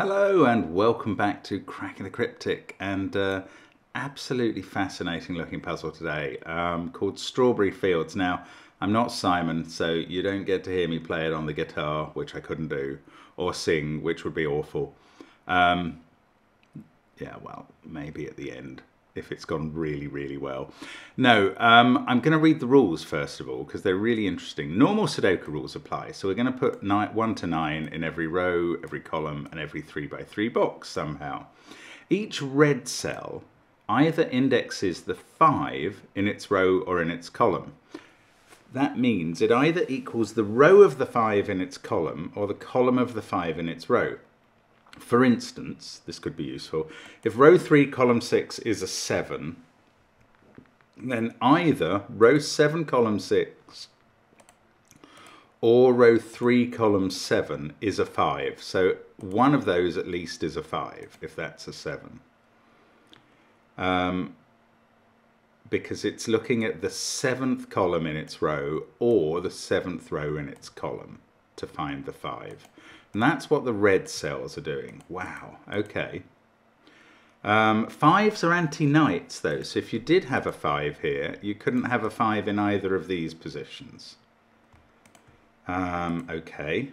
Hello and welcome back to Cracking the Cryptic, and absolutely fascinating looking puzzle today called Strawberry Fields. Now, I'm not Simon, so you don't get to hear me play it on the guitar, which I couldn't do, or sing, which would be awful. Yeah, well, maybe at the end, if it's gone really, really well. No, I'm going to read the rules first of all, because they're really interesting. Normal Sudoku rules apply. So we're going to put 1 to 9 in every row, every column, and every 3x3 box somehow. Each red cell either indexes the 5 in its row or in its column. That means it either equals the row of the 5 in its column or the column of the 5 in its row. For instance, this could be useful. If row 3, column 6 is a 7, then either row 7, column 6 or row 3, column 7 is a 5. So one of those at least is a 5, if that's a 7. Because it's looking at the 7th column in its row or the 7th row in its column to find the 5. And that's what the red cells are doing. Wow, okay. 5s are anti-knights though, so if you did have a 5 here, you couldn't have a 5 in either of these positions. Okay.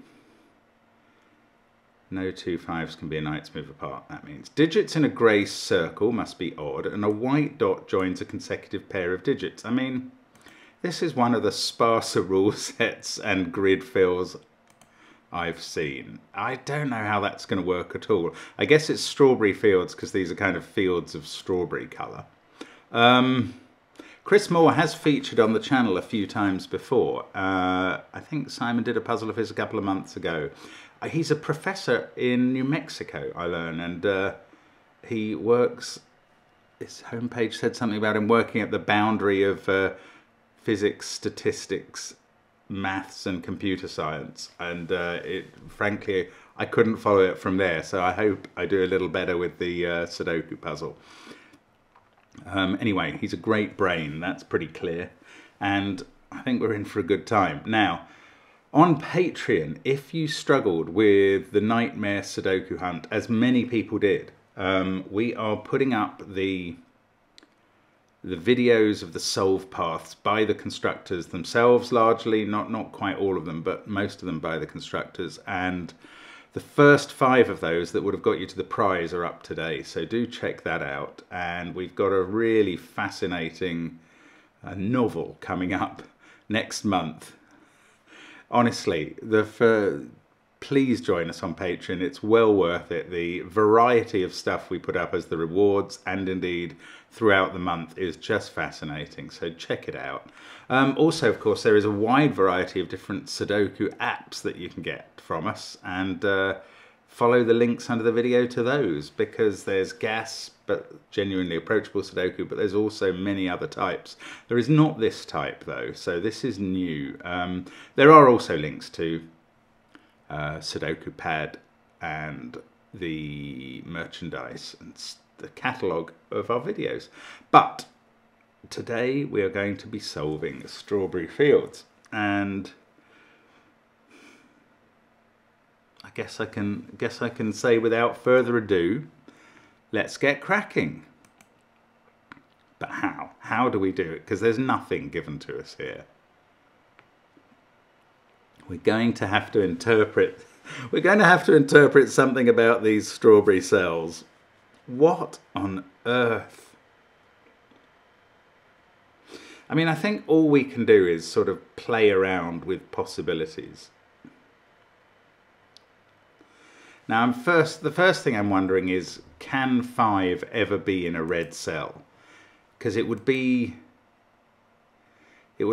No 2 5s can be a knight's move apart, that means. Digits in a grey circle must be odd, and a white dot joins a consecutive pair of digits. I mean, this is one of the sparser rule sets and grid fills I've seen. I don't know how that's going to work at all. I guess it's strawberry fields because these are kind of fields of strawberry colour. Chris Moore has featured on the channel a few times before. I think Simon did a puzzle of his a couple of months ago. He's a professor in New Mexico, I learn, and he works, his homepage said something about him working at the boundary of physics, statistics, maths and computer science, and frankly I couldn't follow it from there, so I hope I do a little better with the Sudoku puzzle. Anyway, he's a great brain, that's pretty clear, and I think we're in for a good time. Now, on Patreon, if you struggled with the Nightmare Sudoku Hunt, as many people did, we are putting up the videos of the solve paths by the constructors themselves, largely, not quite all of them, but most of them by the constructors. And the first 5 of those that would have got you to the prize are up today, so do check that out. And we've got a really fascinating novel coming up next month. Honestly, please join us on Patreon. It's well worth it. The variety of stuff we put up as the rewards and indeed throughout the month is just fascinating, so check it out. Also, of course, there is a wide variety of different Sudoku apps that you can get from us, and follow the links under the video to those, because there's gas but genuinely approachable Sudoku, but there's also many other types. There is not this type though, so this is new. There are also links to Sudoku Pad and the merchandise and the catalogue of our videos. But today we are going to be solving Strawberry Fields, and I guess I can say without further ado, let's get cracking. But how? How do we do it? Because there's nothing given to us here. We're going to have to interpret something about these strawberry cells. What on earth? I mean, I think all we can do is sort of play around with possibilities. Now, the first thing I'm wondering is, can 5 ever be in a red cell? Because it would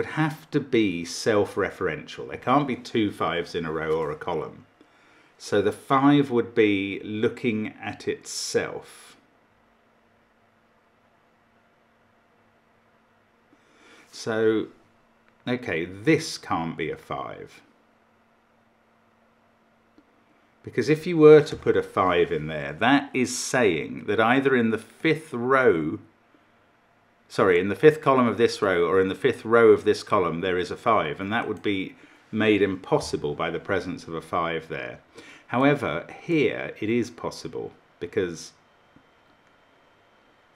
have to be self-referential. There can't be 2 5s in a row or a column. So the 5 would be looking at itself. So, okay, this can't be a 5. Because if you were to put a 5 in there, that is saying that either in the 5th row, sorry, in the 5th column of this row or in the 5th row of this column, there is a 5. And that would be made impossible by the presence of a 5 there. However, here it is possible because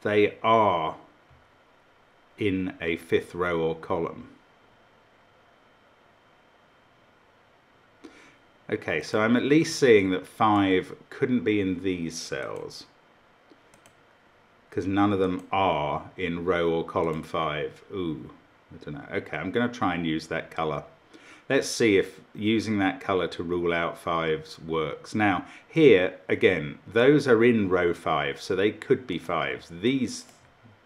they are in a fifth row or column. Okay, so I'm at least seeing that 5 couldn't be in these cells because none of them are in row or column 5. Ooh, I don't know. Okay, I'm going to try and use that colour. Let's see if using that colour to rule out 5s works. Now, here, again, those are in row 5, so they could be 5s. These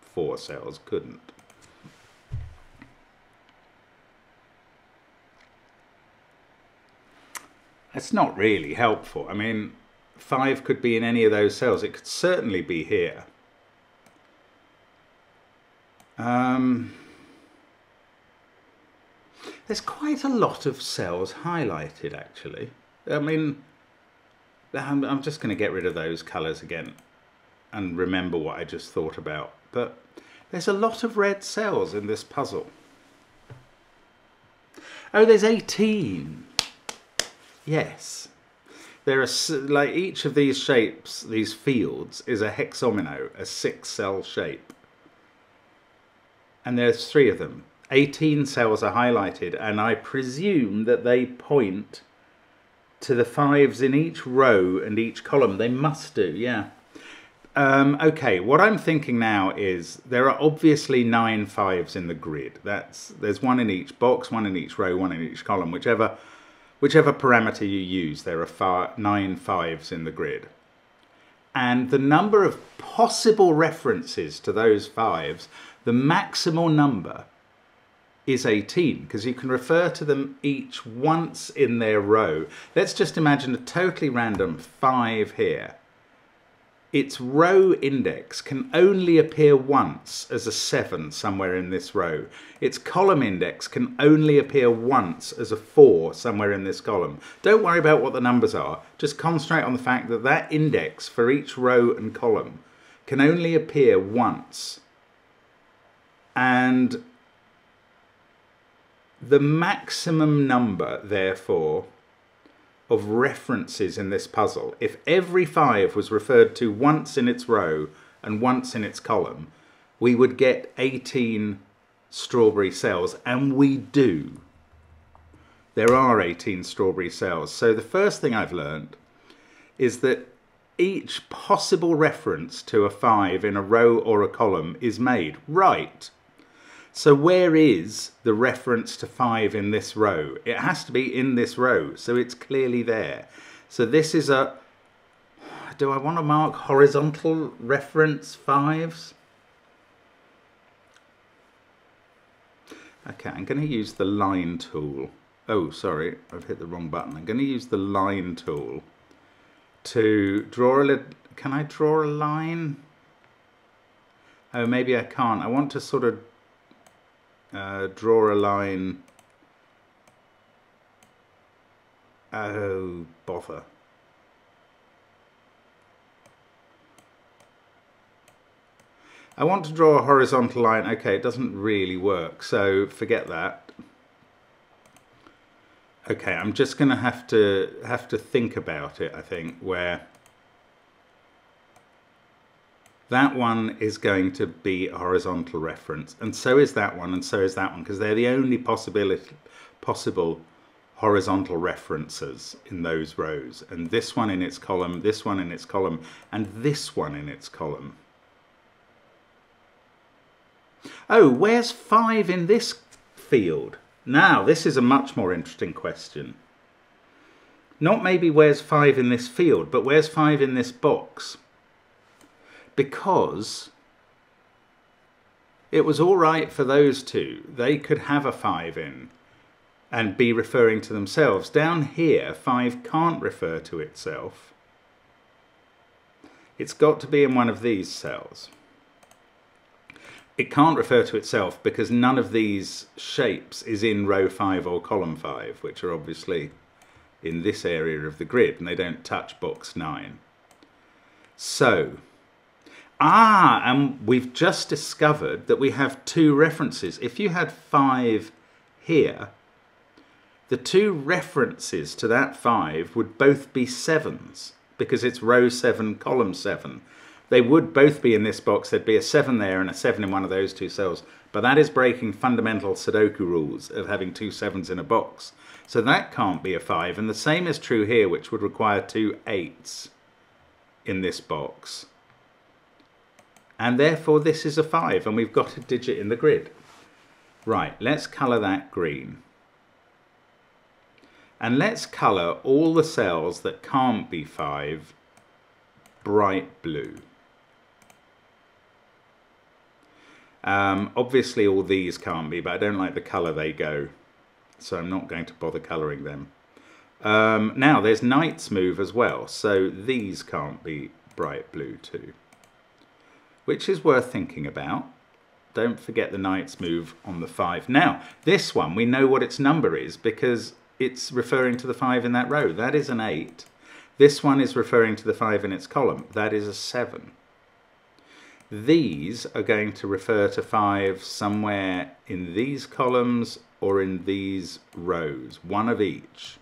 4 cells couldn't. That's not really helpful. I mean, 5 could be in any of those cells. It could certainly be here. There's quite a lot of cells highlighted, actually. I mean, I'm just going to get rid of those colours again and remember what I just thought about. But there's a lot of red cells in this puzzle. Oh, there's 18. Yes. There are, like, each of these shapes, these fields, is a hexomino, a 6-cell shape. And there's 3 of them. 18 cells are highlighted, and I presume that they point to the 5s in each row and each column. They must do, yeah. Okay, what I'm thinking now is there are obviously 9 5s in the grid. There's 1 in each box, 1 in each row, 1 in each column, whichever parameter you use. There are 9 5s in the grid. And the number of possible references to those 5s, the maximal number is 18, because you can refer to them each once in their row. Let's just imagine a totally random 5 here. Its row index can only appear once as a 7 somewhere in this row. Its column index can only appear once as a 4 somewhere in this column. Don't worry about what the numbers are. Just concentrate on the fact that that index for each row and column can only appear once. And the maximum number, therefore, of references in this puzzle, if every 5 was referred to once in its row and once in its column, we would get 18 strawberry cells, and we do. There are 18 strawberry cells. So the first thing I've learned is that each possible reference to a 5 in a row or a column is made. Right. So where is the reference to 5 in this row? It has to be in this row, so it's clearly there. So this is a, do I want to mark horizontal reference 5s? Okay, I'm going to use the line tool. Oh, sorry, I've hit the wrong button. I'm going to use the line tool to draw a, can I draw a line? Oh, maybe I can't. I want to sort of draw a line. Oh, bother. I want to draw a horizontal line. Okay, it doesn't really work, so forget that. Okay, I'm just going to have to think about it, I think, where that one is going to be a horizontal reference, and so is that one, and so is that one, because they're the only possible horizontal references in those rows. And this one in its column, this one in its column, and this one in its column. Oh, where's 5 in this field? Now, this is a much more interesting question. Not maybe where's 5 in this field, but where's 5 in this box? Because it was all right for those two. They could have a 5 in and be referring to themselves. Down here, 5 can't refer to itself. It's got to be in one of these cells. It can't refer to itself because none of these shapes is in row 5 or column 5, which are obviously in this area of the grid, and they don't touch box 9. So, and we've just discovered that we have 2 references. If you had 5 here, the two references to that 5 would both be 7s, because it's row 7, column 7. They would both be in this box. There'd be a 7 there and a 7 in one of those two cells. But that is breaking fundamental sudoku rules of having two 7s in a box. So that can't be a 5. And the same is true here, which would require two 8s in this box. And therefore this is a 5, and we've got a digit in the grid. Right, let's colour that green. And let's colour all the cells that can't be 5 bright blue. Obviously all these can't be, but I don't like the colour they go, so I'm not going to bother colouring them. Now there's knight's move as well, so these can't be bright blue too, which is worth thinking about. Don't forget the knight's move on the 5. Now this one, we know what its number is because it's referring to the 5 in that row. That is an 8. This one is referring to the 5 in its column. That is a 7. These are going to refer to 5 somewhere in these columns or in these rows, one of each.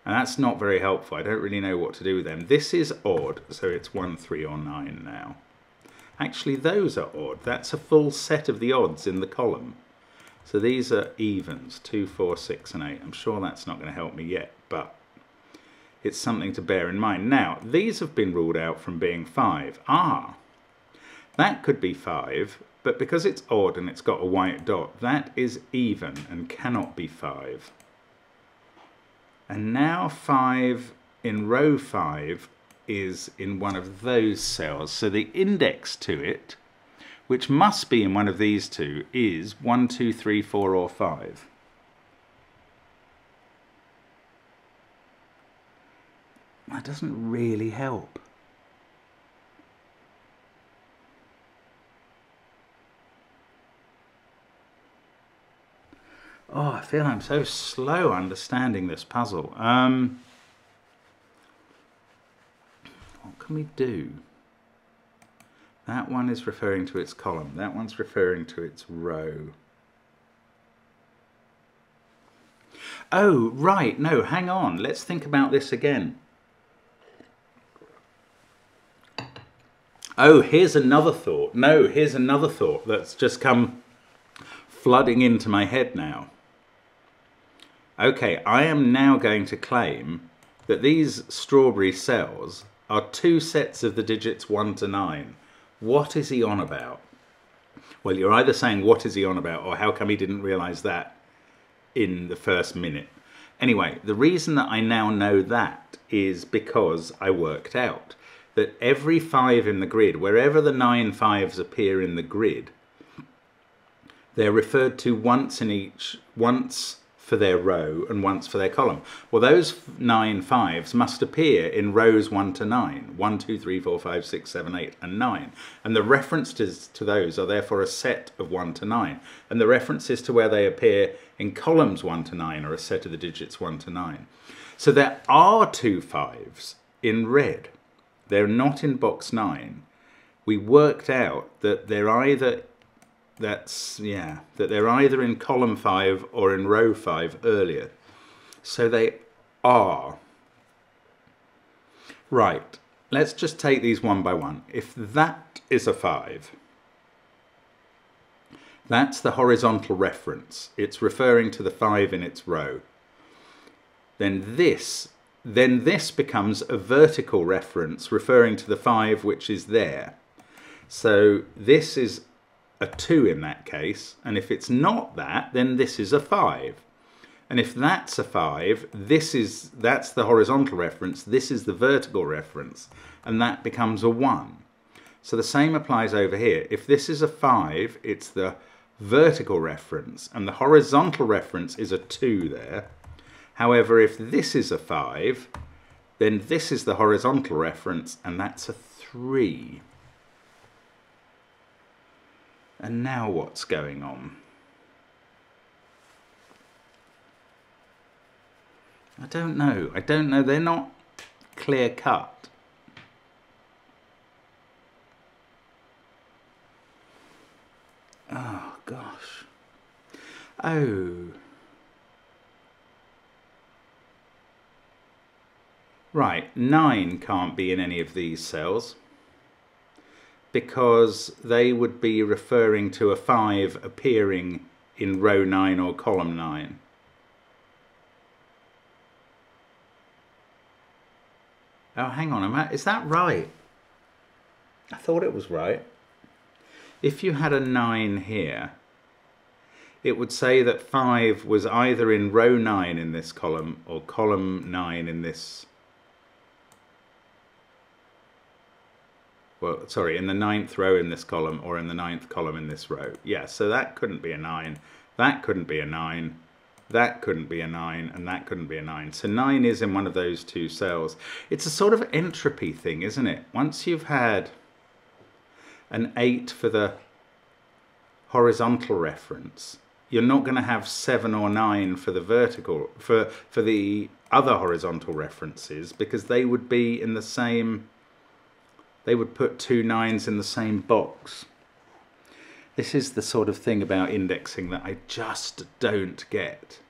And that's not very helpful. I don't really know what to do with them. This is odd, so it's 1, 3, or 9 now. Actually, those are odd. That's a full set of the odds in the column. So these are evens, 2, 4, 6, and 8. I'm sure that's not going to help me yet, but it's something to bear in mind. Now, these have been ruled out from being 5. Ah, that could be 5, but because it's odd and it's got a white dot, that is even and cannot be 5. And now 5 in row 5 is in one of those cells. So the index to it, which must be in one of these two, is 1, 2, 3, 4, or 5. That doesn't really help. Oh, I feel I'm so slow understanding this puzzle. What can we do? That one is referring to its column. That one's referring to its row. Oh, right. No, hang on. Let's think about this again. Oh, here's another thought. No, here's another thought that's just come flooding into my head now. Okay, I am now going to claim that these strawberry cells are two sets of the digits 1 to 9. What is he on about? Well, you're either saying what is he on about or how come he didn't realise that in the first minute. Anyway, the reason that I now know that is because I worked out that every 5 in the grid, wherever the 9 5s appear in the grid, they're referred to once in each, once for their row and once for their column. Well, those 9 5s must appear in rows 1 to 9. 1, 2, 3, 4, 5, 6, 7, 8, and 9. And the references to those are therefore a set of 1 to 9. And the references to where they appear in columns 1 to 9 are a set of the digits 1 to 9. So there are 2 5s in red. They're not in box 9. We worked out that they're either that they're either in column 5 or in row 5 earlier. So they are. Right, let's just take these one by one. If that is a 5, that's the horizontal reference. It's referring to the 5 in its row. Then this becomes a vertical reference referring to the 5 which is there. So this is a 2 in that case, and if it's not that, then this is a 5. And if that's a 5, that's the horizontal reference, this is the vertical reference, and that becomes a 1. So the same applies over here. If this is a 5, it's the vertical reference, and the horizontal reference is a 2 there. However, if this is a 5, then this is the horizontal reference, and that's a 3. And now what's going on? I don't know. They're not clear cut. Oh, gosh. Oh. Right, 9 can't be in any of these cells because they would be referring to a 5 appearing in row 9 or column 9. Oh, hang on, is that right? I thought it was right. If you had a 9 here, it would say that 5 was either in row 9 in this column or column 9 in this. Well, sorry, in the 9th row in this column or in the 9th column in this row. Yeah, so that couldn't be a 9, that couldn't be a 9, that couldn't be a 9, and that couldn't be a 9. So 9 is in one of those two cells. It's a sort of entropy thing, isn't it? Once you've had an 8 for the horizontal reference, you're not going to have 7 or 9 for the vertical, for the other horizontal references, because they would be in the same, they would put 2 9s in the same box. This is the sort of thing about indexing that I just don't get.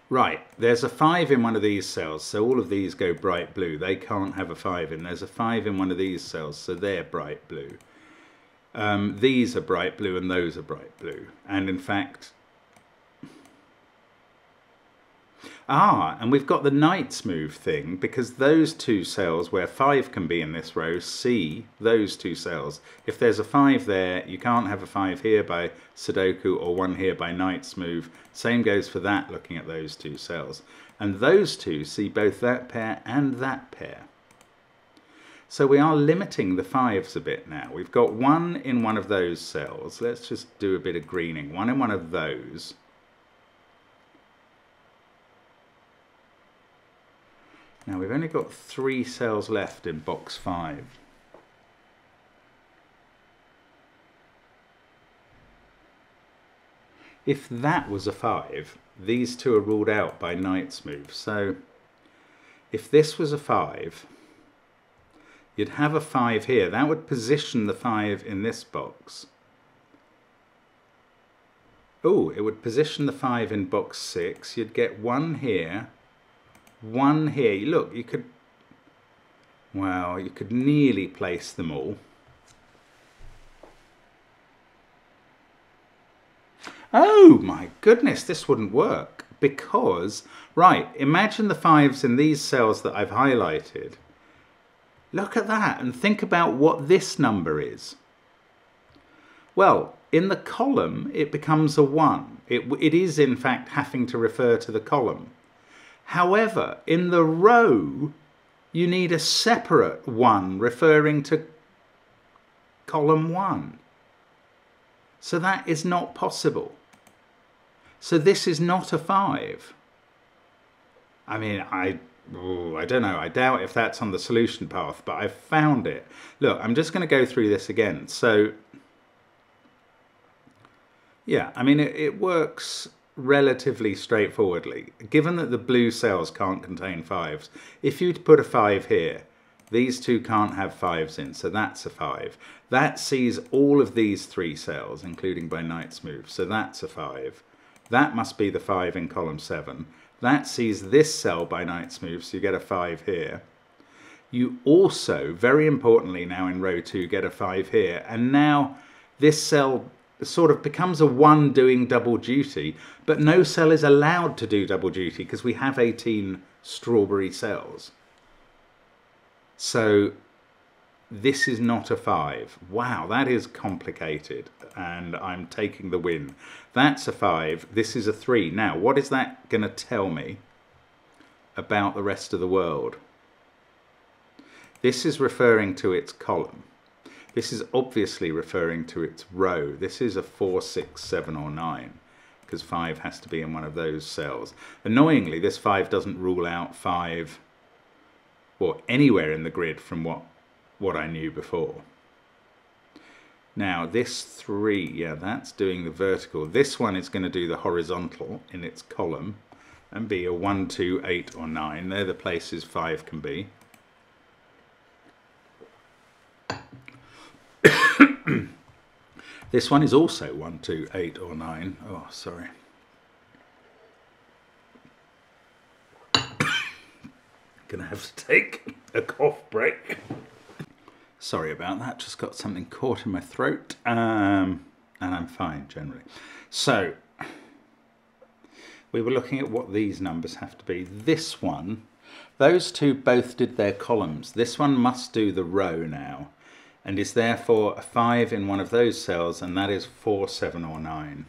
Right, there's a 5 in one of these cells, so all of these go bright blue. They can't have a 5 in. There's a 5 in one of these cells, so they're bright blue. These are bright blue and those are bright blue. And in fact, and we've got the knights move thing, because those two cells where 5 can be in this row see those two cells. If there's a 5 there, you can't have a 5 here by sudoku or 1 here by knights move. Same goes for that, looking at those two cells. And those two see both that pair and that pair. So we are limiting the 5s a bit now. We've got 1 in one of those cells. Let's just do a bit of greening. 1 in one of those. Now we've only got 3 cells left in box 5. If that was a 5, these two are ruled out by knight's move. So if this was a 5, you'd have a 5 here. That would position the 5 in this box. Oh, it would position the 5 in box 6. You'd get 1 here. 1 here. Look, you could, well, you could nearly place them all. Oh my goodness, this wouldn't work because, right, imagine the 5s in these cells that I've highlighted. Look at that and think about what this number is. Well, in the column, it becomes a 1. It is in fact having to refer to the column. However, in the row, you need a separate 1 referring to column 1. So that is not possible. So this is not a 5. I mean, I don't know. I doubt if that's on the solution path, but I've found it. Look, I'm just going to go through this again. So, yeah, I mean, it works relatively straightforwardly. Given that the blue cells can't contain 5s, if you'd put a 5 here, these two can't have 5s in, so that's a 5. That sees all of these 3 cells, including by knight's move, so that's a 5. That must be the 5 in column 7. That sees this cell by knight's move, so you get a 5 here. You also, very importantly now in row 2, get a 5 here, and now this cell sort of becomes a 1 doing double duty, but no cell is allowed to do double duty because we have 18 strawberry cells. So this is not a 5. Wow, that is complicated, and I'm taking the win. That's a 5, this is a 3. Now, what is that going to tell me about the rest of the world? This is referring to its column. This is obviously referring to its row. This is a 4, 6, 7 or 9 because 5 has to be in one of those cells. Annoyingly, this 5 doesn't rule out 5 or anywhere in the grid from what I knew before. Now this 3, yeah, that's doing the vertical. This one is going to do the horizontal in its column and be a 1, 2, 8 or 9. They're the places 5 can be. This one is also 1, 2, 8 or 9. Oh, sorry. Gonna have to take a cough break. Sorry about that, just got something caught in my throat, and I'm fine generally. So, we were looking at what these numbers have to be. This one, those two both did their columns. This one must do the row now, and is therefore a 5 in one of those cells, and that is 4, 7 or 9.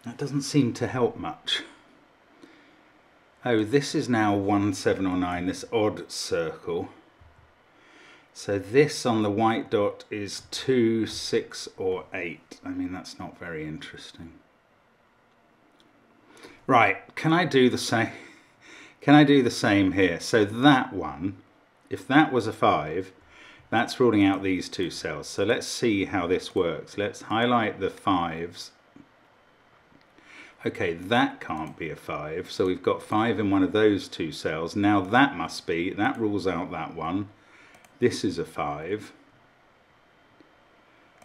That doesn't seem to help much. Oh, this is now 1, 7 or 9, this odd circle. So this on the white dot is 2, 6 or 8. I mean, that's not very interesting. Right, can I do the same? Can I do the same here? So that one, if that was a 5, that's ruling out these two cells. So let's see how this works. Let's highlight the 5s. Okay, that can't be a 5, so we've got 5 in one of those two cells. Now that must be, that rules out that one. This is a 5.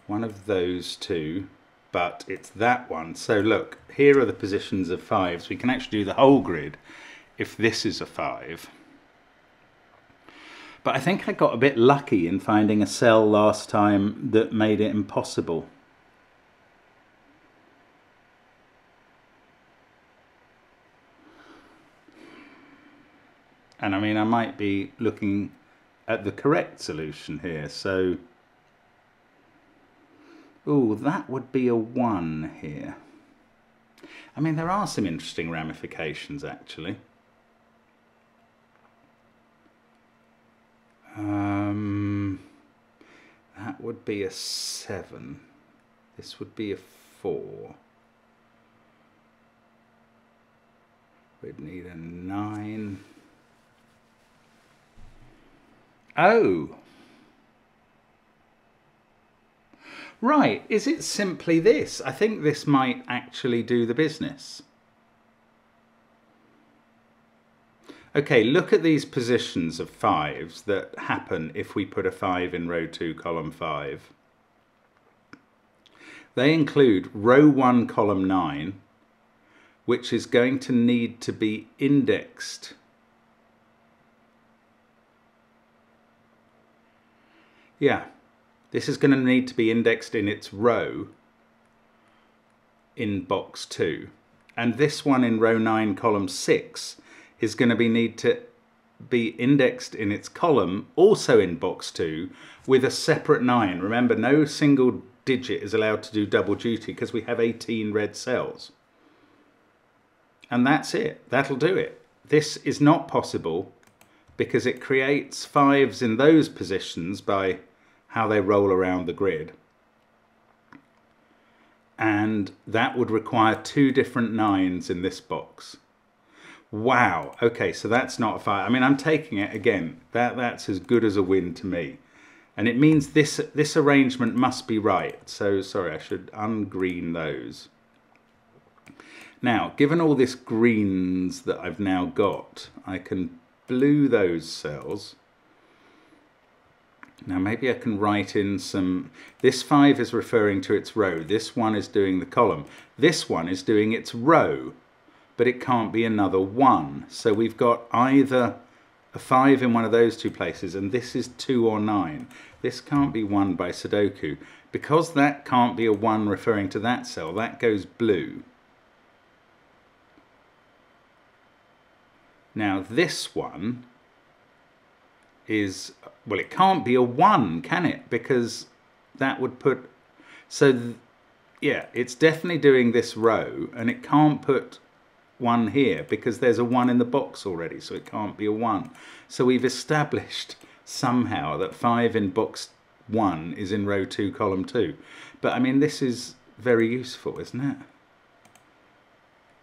One of those two, but it's that one. So look, here are the positions of 5s. We can actually do the whole grid if this is a 5. But I think I got a bit lucky in finding a cell last time that made it impossible. And I mean, I might be looking at the correct solution here. So, ooh, that would be a 1 here. I mean, there are some interesting ramifications, actually. That would be a 7. This would be a 4. We'd need a 9. Oh. Right, is it simply this? I think this might actually do the business. Okay, look at these positions of 5s that happen if we put a 5 in row 2, column 5. They include row 1, column 9, which is going to need to be indexed. Yeah, this is going to need to be indexed in its row in box 2. And this one in row 9, column 6 is going to need to be indexed in its column, also in box 2, with a separate 9. Remember, no single digit is allowed to do double duty because we have 18 red cells. And that's it. That'll do it. This is not possible because it creates 5s in those positions by how they roll around the grid. And that would require 2 different 9s in this box. Wow, okay, so that's not a 5. I mean, I'm taking it again. That's as good as a win to me. And it means this arrangement must be right. So, sorry, I should ungreen those. Now, given all this greens that I've now got, I can blue those cells. Now maybe I can write in some, this 5 is referring to its row, this one is doing the column, this one is doing its row, but it can't be another 1. So we've got either a 5 in one of those two places, and this is 2 or 9. This can't be 1 by sudoku. Because that can't be a 1 referring to that cell, that goes blue. Now this one is, well, it can't be a 1, can it? Because that would put, so yeah, it's definitely doing this row, and it can't put 1 here because there's a 1 in the box already, so it can't be a 1. So we've established somehow that 5 in box 1 is in row 2, column 2. But I mean, this is very useful, isn't it?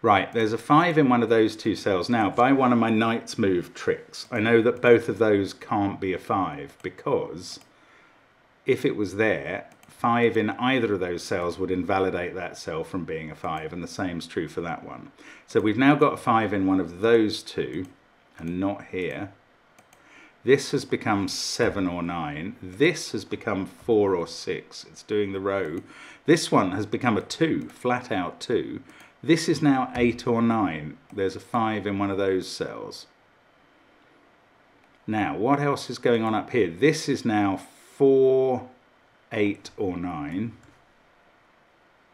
Right, there's a 5 in one of those two cells. Now, by one of my knight's move tricks, I know that both of those can't be a 5 because if it was there, 5 in either of those cells would invalidate that cell from being a 5, and the same's true for that one. So we've now got a 5 in one of those two, and not here. This has become 7 or 9. This has become 4 or 6. It's doing the row. This one has become a 2, flat out 2. This is now 8 or 9. There's a 5 in one of those cells. Now, what else is going on up here? This is now 4, 8 or 9.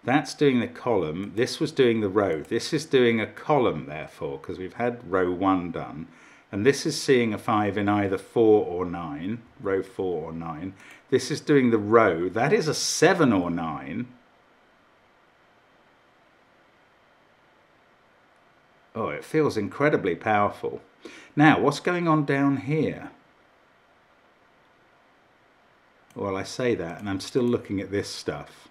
That's doing the column. This was doing the row. This is doing a column, therefore, because we've had row 1 done. And this is seeing a 5 in either 4 or 9, row 4 or 9. This is doing the row. That is a 7 or 9. Oh, it feels incredibly powerful. Now, what's going on down here? Well, I say that, and I'm still looking at this stuff.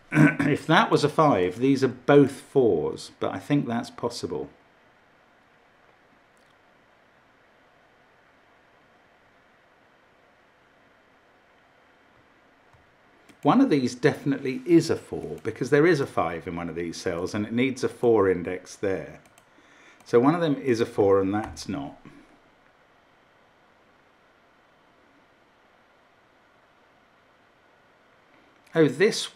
If that was a 5, these are both 4s, but I think that's possible. One of these definitely is a 4, because there is a 5 in one of these cells, and it needs a 4 index there. So one of them is a 4, and that's not. Oh, this...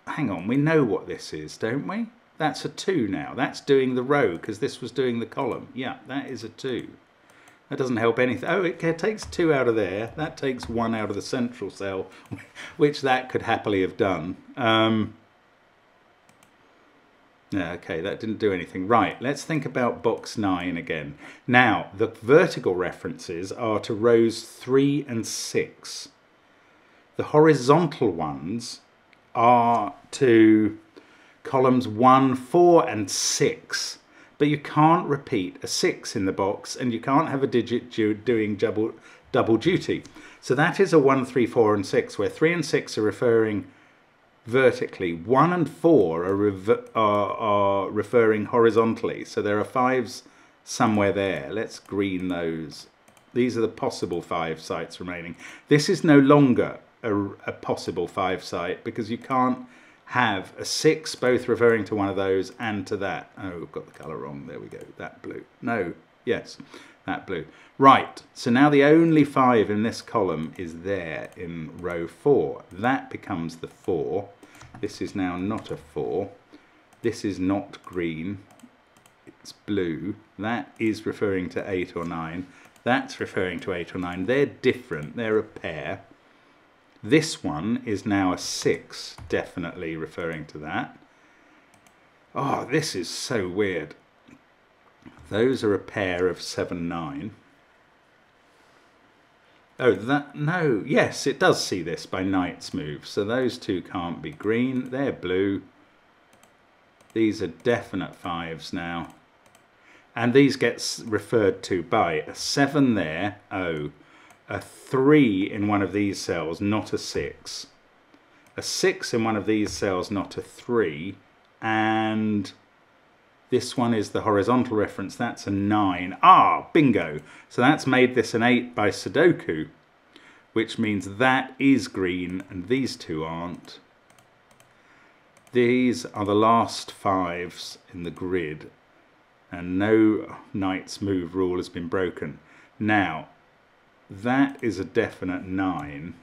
Hang on, we know what this is, don't we? That's a 2 now. That's doing the row, because this was doing the column. Yeah, that is a 2. That doesn't help anything. Oh, it takes 2 out of there. That takes 1 out of the central cell, which that could happily have done. Yeah, okay, that didn't do anything. Right, let's think about box 9 again. Now, the vertical references are to rows 3 and 6. The horizontal ones are to columns 1, 4 and 6. But you can't repeat a 6 in the box, and you can't have a digit doing double duty. So that is a 1, 3, 4 and 6, where 3 and 6 are referring vertically. 1 and 4 are referring horizontally. So there are 5s somewhere there. Let's green those. These are the possible 5 sites remaining. This is no longer a possible 5 site, because you can't have a 6 both referring to one of those and to that. Oh, we've got the colour wrong. There we go. That blue. No, yes, that blue. Right, so now the only 5 in this column is there in row 4. That becomes the 4. This is now not a 4. This is not green. It's blue. That is referring to 8 or 9. That's referring to 8 or 9. They're different. They're a pair. This one is now a 6, definitely referring to that. Oh, this is so weird. Those are a pair of 7, 9. Oh, that, no, yes, it does see this by knight's move. So those two can't be green. They're blue. These are definite 5s now. And these get referred to by a 7 there, oh. A 3 in one of these cells, not a 6. A 6 in one of these cells, not a 3. And this one is the horizontal reference. That's a 9. Ah, bingo. So that's made this an 8 by sudoku, which means that is green and these two aren't. These are the last 5s in the grid, and no knight's move rule has been broken. Now, that is a definite 9.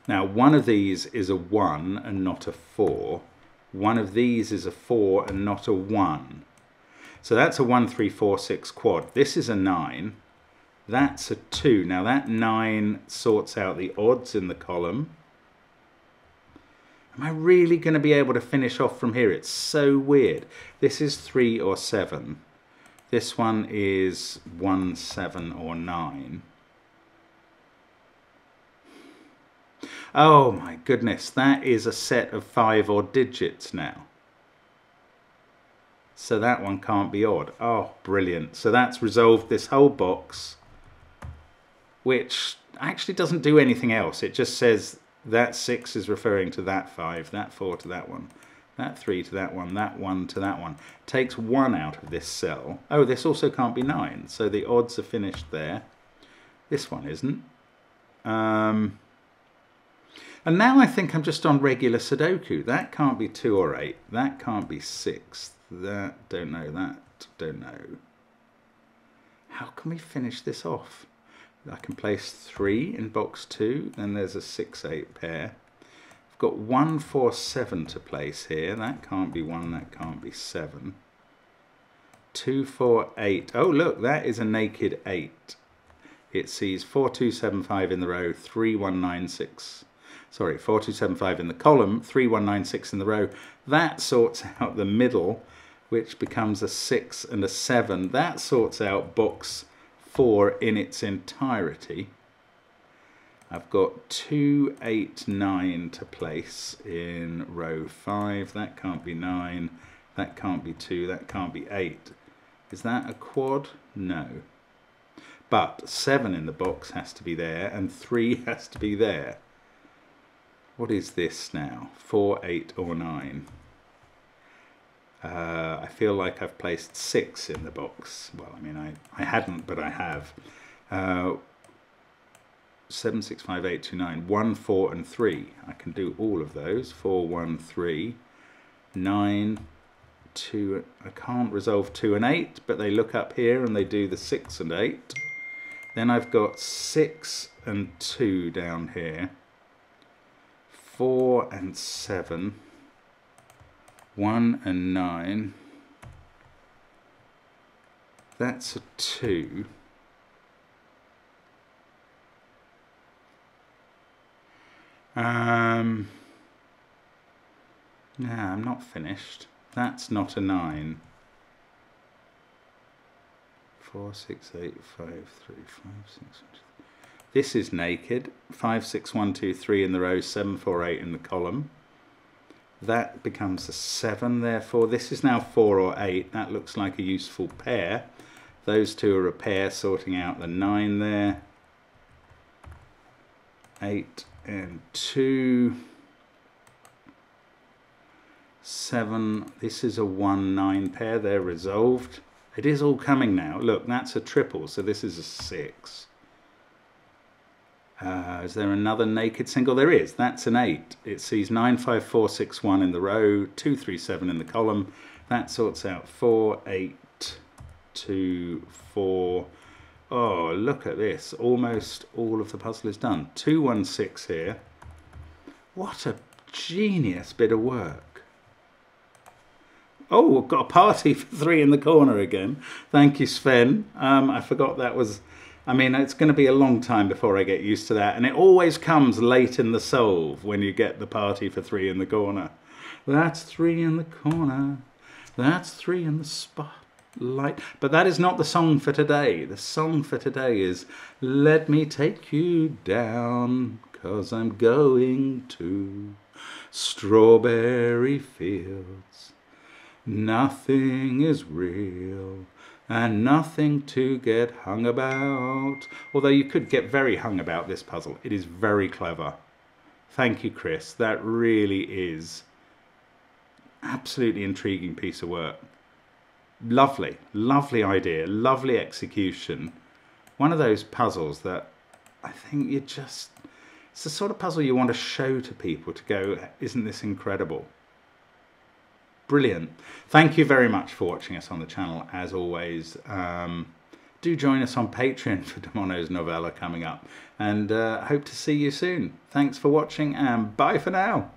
Now, one of these is a 1 and not a 4. One of these is a 4 and not a 1. So that's a 1, 3, 4, 6 quad. This is a 9. That's a 2. Now that 9 sorts out the odds in the column. Am I really going to be able to finish off from here? It's so weird. This is 3 or 7. This one is 1, 7 or 9. Oh my goodness, that is a set of 5 odd digits now. So that one can't be odd. Oh, brilliant. So that's resolved this whole box, which actually doesn't do anything else. It just says that 6 is referring to that 5, that 4 to that one. That 3 to that 1 to that one. Takes 1 out of this cell. Oh, this also can't be 9, so the odds are finished there. This one isn't. And now I think I'm just on regular sudoku. That can't be 2 or 8. That can't be 6. That, don't know. That, don't know. How can we finish this off? I can place 3 in box 2, then there's a 6-8 pair. I've got 1 4 7 to place here. That can't be 1, that can't be 7. 2 4 8. Oh look, that is a naked 8. It sees 4 2 7 5 in the row, 3 1 9 6. Sorry, 4 2 7 5 in the column, 3 1 9 6 in the row. That sorts out the middle, which becomes a 6 and a 7. That sorts out box 4 in its entirety. I've got 2 8 9 to place in row 5. That can't be 9. That can't be 2. That can't be 8. Is that a quad? No. But 7 in the box has to be there, and 3 has to be there. What is this now? 4, 8, or 9? I feel like I've placed 6 in the box. Well, I mean, I hadn't, but I have. 7, 6, 5, 8, 2, 9. 1, 4, and 3. I can do all of those. 4, 1, 3. 9, 2. I can't resolve 2 and 8, but they look up here and they do the 6 and 8. Then I've got 6 and 2 down here. 4 and 7. 1 and 9. That's a 2. Nah, I'm not finished. That's not a 9. 4, 6, 8, 5, 3, 5, 6. This is naked. 5, 6, 1, 2, 3 in the row, 7, 4, 8 in the column. That becomes a 7, therefore. This is now 4 or 8. That looks like a useful pair. Those two are a pair, sorting out the 9 there. 8 and 2. 7. This is a 1, 9 pair. They're resolved. It is all coming now. Look, that's a triple, so this is a 6. Is there another naked single? There is. That's an 8. It sees 9, 5, 4, 6, 1 in the row, 2, 3, 7 in the column. That sorts out 4, 8, 2, 4. Oh, look at this. Almost all of the puzzle is done. 2, 1, 6 here. What a genius bit of work. Oh, we've got a party for 3 in the corner again. Thank you, Sven. I forgot that was... I mean, it's going to be a long time before I get used to that. And it always comes late in the solve when you get the party for 3 in the corner. That's 3 in the corner. That's 3 in the spotlight. But that is not the song for today. The song for today is Let Me Take You Down, 'cause I'm going to strawberry fields. Nothing is real and nothing to get hung about. Although you could get very hung about this puzzle. It is very clever. Thank you, Chris. That really is absolutely intriguing piece of work. Lovely, lovely idea, lovely execution. One of those puzzles that I think you just... It's the sort of puzzle you want to show to people to go, isn't this incredible? Brilliant. Thank you very much for watching us on the channel, as always. Do join us on Patreon for Demono's novella coming up, and hope to see you soon. Thanks for watching, and bye for now.